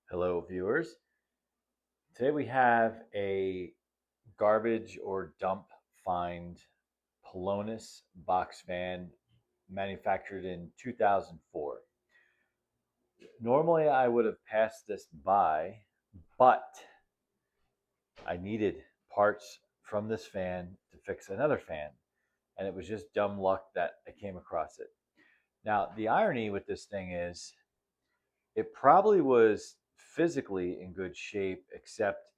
Hello, viewers. Today we have a garbage or dump find Pelonis box fan manufactured in 2004. Normally, I would have passed this by, but I needed parts from this fan to fix another fan, and it was just dumb luck that I came across it. Now, the irony with this thing is it probably was physically in good shape, except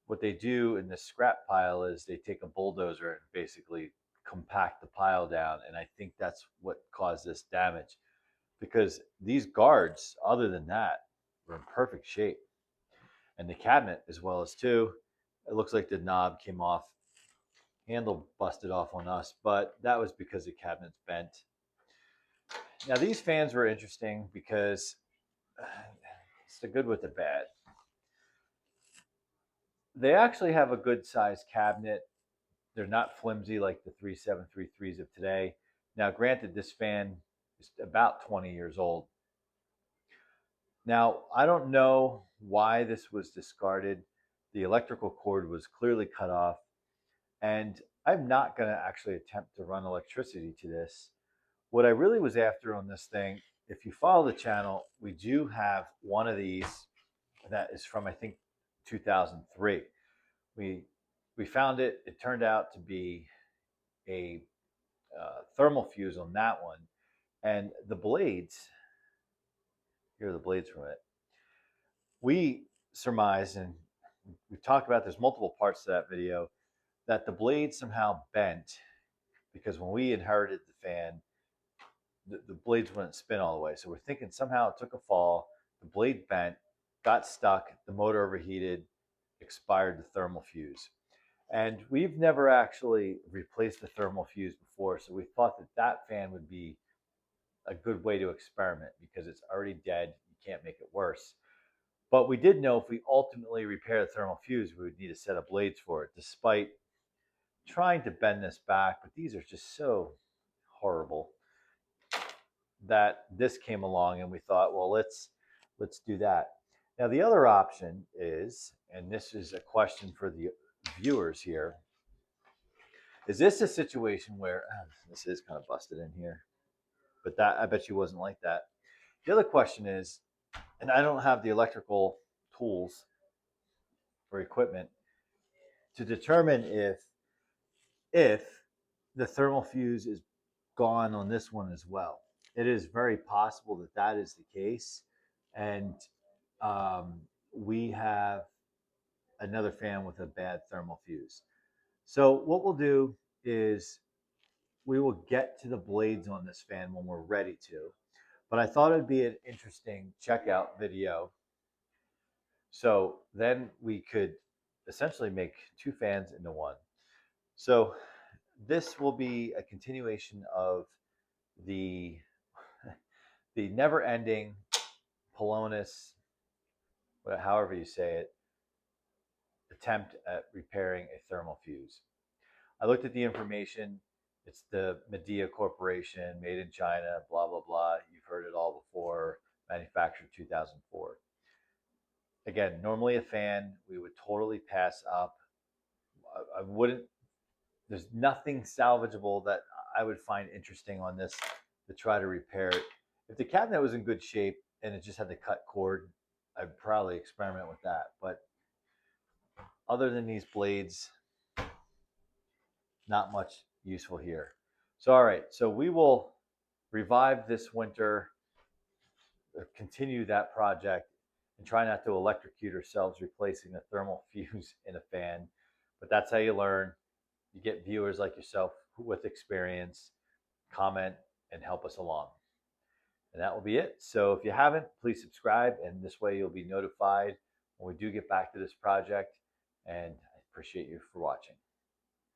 what they do in the scrap pile is they take a bulldozer and basically compact the pile down. And I think that's what caused this damage because these guards, other than that, were in perfect shape. And the cabinet, as well as too, it looks like the knob came off, handle busted off on us, but that was because the cabinet's bent. Now, these fans were interesting because it's the good with the bad. They actually have a good sized cabinet. They're not flimsy like the 3733s of today. Now, granted, this fan is about 20 years old. Now, I don't know why this was discarded. The electrical cord was clearly cut off, and I'm not going to actually attempt to run electricity to this. What I really was after on this thing, if you follow the channel, we do have one of these that is from, I think, 2003. We found it. It turned out to be a thermal fuse on that one, and the blades. Here are the blades from it. We surmise, and we've talked about there's multiple parts to that video, that the blade somehow bent because when we inherited the fan, the blades wouldn't spin all the way. So we're thinking somehow it took a fall, the blade bent, got stuck, the motor overheated, expired the thermal fuse. And we've never actually replaced the thermal fuse before, so we thought that that fan would be a good way to experiment because it's already dead. You can't make it worse. But we did know if we ultimately repair the thermal fuse, we would need a set of blades for it, despite trying to bend this back. But these are just so horrible that this came along and we thought, well, let's do that. Now, the other option is, and this is a question for the viewers here, is this a situation where this is kind of busted in here, but that I bet you wasn't like that. The other question is, and I don't have the electrical tools or equipment to determine if the thermal fuse is gone on this one as well. It is very possible that that is the case, and we have another fan with a bad thermal fuse. So what we'll do is we will get to the blades on this fan when we're ready to. But I thought it'd be an interesting checkout video. So then we could essentially make two fans into one. So this will be a continuation of the the never-ending Pelonis, however you say it, attempt at repairing a thermal fuse. I looked at the information. It's the Midea Corporation, made in China, blah, blah, blah. You've heard it all before, manufactured 2004. Again, normally a fan we would totally pass up. I wouldn't, there's nothing salvageable that I would find interesting on this to try to repair it. If the cabinet was in good shape and it just had the cut cord, I'd probably experiment with that. But other than these blades, not much useful here. So, all right, so we will revive this winter, continue that project, and try not to electrocute ourselves replacing a thermal fuse in a fan. But that's how you learn. You get viewers like yourself with experience, comment, and help us along. And that will be it. So if you haven't, please subscribe, and this way you'll be notified when we do get back to this project. And I appreciate you for watching.